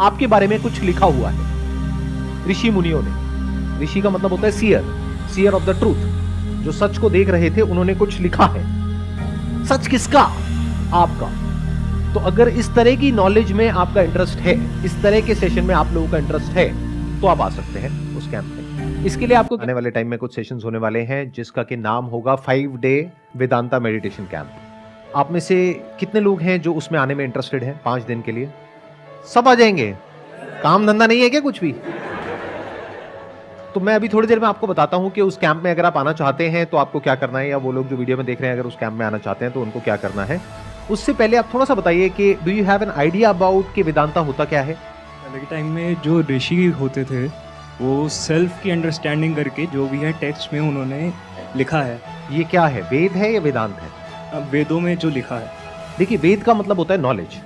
आपके बारे में कुछ लिखा हुआ है ऋषि मुनियों ने। ऋषि का मतलब होता है सीयर ऑफ द ट्रूथ। जो सच को देख रहे थे उन्होंने कुछ लिखा है। सच किसका? आपका। तो अगर इस तरह की नॉलेज में आपका इंटरेस्ट है, इस तरह के सेशन में आप लोगों का इंटरेस्ट है, तो आप आ सकते हैं उस कैंप में। इसके लिए आपको आने वाले टाइम में कुछ सेशंस होने वाले हैं जिसका कि नाम होगा 5 डे वेदांता मेडिटेशन कैंप। आप में से कितने लोग हैं जो उसमें आने में इंटरेस्टेड हैं 5 दिन के लिए? सब आ जाएंगे? काम धंधा नहीं है क्या कुछ भी? तो मैं अभी थोड़ी देर में आपको बताता हूं कि उस कैंप में अगर आप आना चाहते हैं तो आपको क्या करना है, या वो लोग जो वीडियो में देख रहे हैं अगर उस कैंप में आना चाहते हैं तो उनको क्या करना है। उससे पहले आप थोड़ा सा बताइए कि do you have an idea about कि वेदांता होता क्या है? पहले के टाइम में जो ऋषि होते थे वो सेल्फ की अंडरस्टैंडिंग करके जो भी है टेक्स्ट में उन्होंने लिखा है। ये क्या है, वेद है या वेदांत है? अब वेदों में जो लिखा है, देखिए वेद का मतलब होता है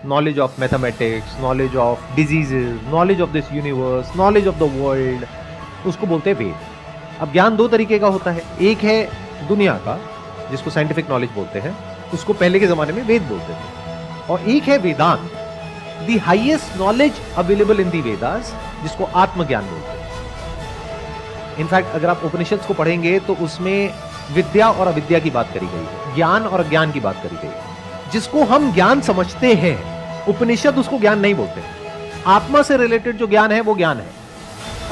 knowledge of mathematics, knowledge of diseases, knowledge of this universe, knowledge of the world, उसको बोलते हैं वेद। अब ज्ञान 2 तरीके का होता है। एक है दुनिया का जिसको साइंटिफिक नॉलेज बोलते हैं, उसको पहले के जमाने में वेद बोलते थे। और एक है Vedanta, the highest knowledge available in the Vedas, जिसको आत्मज्ञान बोलते हैं। इनफैक्ट अगर आप उपनिषद को पढ़ेंगे तो उसमें विद्या और अविद्या की बात करी गई है, ज्ञान और अज्ञान की बात करी गई है। जिसको हम ज्ञान समझते हैं उपनिषद उसको ज्ञान नहीं बोलते। आत्मा से रिलेटेड जो ज्ञान है वो ज्ञान है,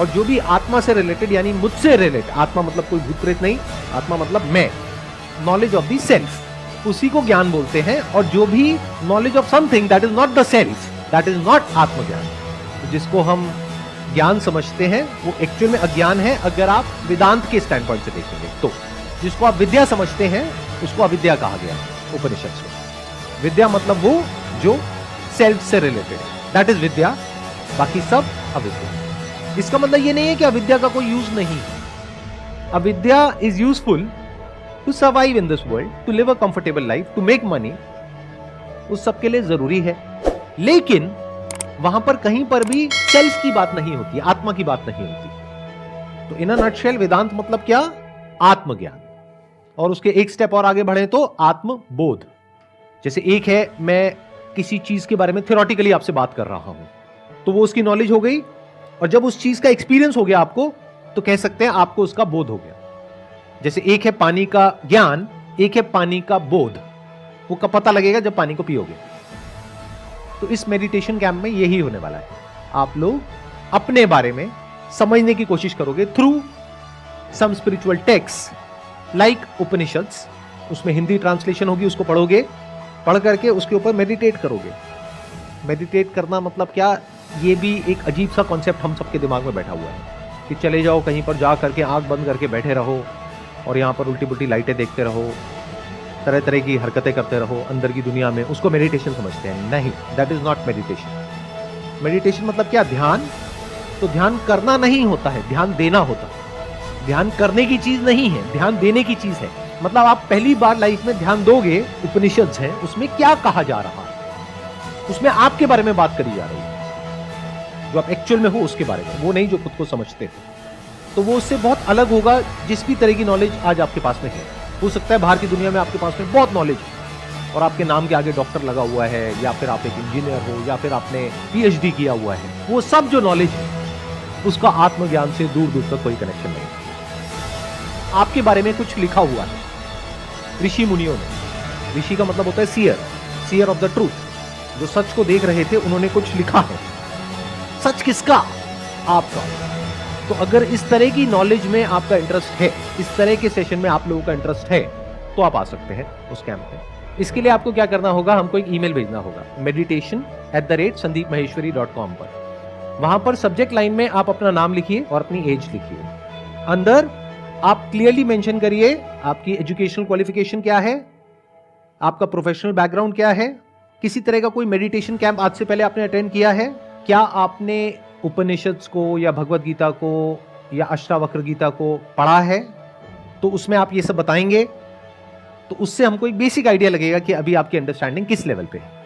और जो भी आत्मा से रिलेटेड यानी मुझसे रिलेटेड, आत्मा मतलब कोई भूत प्रेत नहीं, आत्मा मतलब मैं, नॉलेज ऑफ द सेल्फ, उसी को ज्ञान बोलते हैं। और जो भी knowledge of something that is not the self, that is not आत्मज्ञान। तो जिसको हम ज्ञान समझते हैं वो एक्चुअल में अज्ञान है अगर आप वेदांत के स्टैंड पॉइंट से देखेंगे तो। जिसको आप विद्या समझते हैं उसको अविद्या कहा गया उपनिषद में। विद्या मतलब वो जो सेल्फ से रिलेटेड है, दैट इज विद्या, बाकी सब अविद्या। इसका मतलब ये नहीं है कि अविद्या का कोई यूज नहीं है। Avidya is useful to survive in this world, to live a comfortable life, to make money, उस सबके लिए जरूरी है। लेकिन वहां पर कहीं पर भी सेल्फ की बात नहीं होती, आत्मा की बात नहीं होती। तो इन अ नटशेल वेदांत मतलब क्या? आत्मज्ञान। और उसके एक स्टेप और आगे बढ़े तो आत्मबोध। जैसे एक है मैं किसी चीज के बारे में थ्योरेटिकली आपसे बात कर रहा हूं, तो वो उसकी नॉलेज हो गई, और जब उस चीज का एक्सपीरियंस हो गया आपको तो कह सकते हैं आपको उसका बोध हो गया। जैसे एक है पानी का ज्ञान, एक है पानी का बोध। वो कब पता लगेगा? जब पानी को पियोगे। तो इस मेडिटेशन कैंप में यही होने वाला है। आप लोग अपने बारे में समझने की कोशिश करोगे through some spiritual text like Upanishads. उसमें हिंदी ट्रांसलेशन होगी, उसको पढ़ोगे, पढ़ करके उसके ऊपर मेडिटेट करोगे। मेडिटेट करना मतलब क्या? ये भी एक अजीब सा कॉन्सेप्ट हम सबके दिमाग में बैठा हुआ है कि चले जाओ कहीं पर, जा करके आंख बंद करके बैठे रहो और यहाँ पर उल्टी पुल्टी लाइटें देखते रहो, तरह तरह की हरकतें करते रहो अंदर की दुनिया में, उसको मेडिटेशन समझते हैं। नहीं, that is not meditation. Meditation मतलब क्या? ध्यान। तो ध्यान करना नहीं होता है, ध्यान देना होता है। ध्यान करने की चीज नहीं है, ध्यान देने की चीज है। मतलब आप पहली बार लाइफ में ध्यान दोगे, उपनिषद है उसमें क्या कहा जा रहा है, उसमें आपके बारे में बात करी जा रही है, जो आप एक्चुअल में हो उसके बारे में, वो नहीं जो खुद को समझते थे। तो वो उससे बहुत अलग होगा जिस भी तरह की नॉलेज आज आपके पास में है। हो सकता है बाहर की दुनिया में आपके पास में बहुत नॉलेज है और आपके नाम के आगे डॉक्टर लगा हुआ है, या फिर आप एक इंजीनियर हो, या फिर आपने PhD किया हुआ है। वो सब जो नॉलेज है उसका आत्मज्ञान से दूर दूर तक कोई कनेक्शन नहीं है। आपके बारे में कुछ लिखा हुआ है ऋषि मुनियों ने। ऋषि का मतलब होता है सीयर ऑफ द ट्रूथ। जो सच को देख रहे थे उन्होंने कुछ लिखा है। सच किसका? आपका। तो अगर इस तरह की नॉलेज में आपका इंटरेस्ट है, इस तरह के सेशन में आप लोगों का इंटरेस्ट है, तो आप आ सकते हैं उस कैंप में। इसके लिए आपको क्या करना होगा? हमको एक ईमेल भेजना होगा meditation@sandeepmaheshwari.com पर। वहां पर सब्जेक्ट लाइन में आप अपना नाम लिखिए और अपनी एज लिखिए। अंदर आप क्लियरली मेंशन करिए आपकी एजुकेशनल क्वालिफिकेशन क्या है, आपका प्रोफेशनल बैकग्राउंड क्या है, किसी तरह का कोई मेडिटेशन कैंप आज से पहले आपने अटेंड किया है, क्या आपने उपनिषद्स को या भगवत गीता को या अष्टावक्र गीता को पढ़ा है। तो उसमें आप ये सब बताएंगे, तो उससे हमको एक बेसिक आइडिया लगेगा कि अभी आपकी अंडरस्टैंडिंग किस लेवल पे है।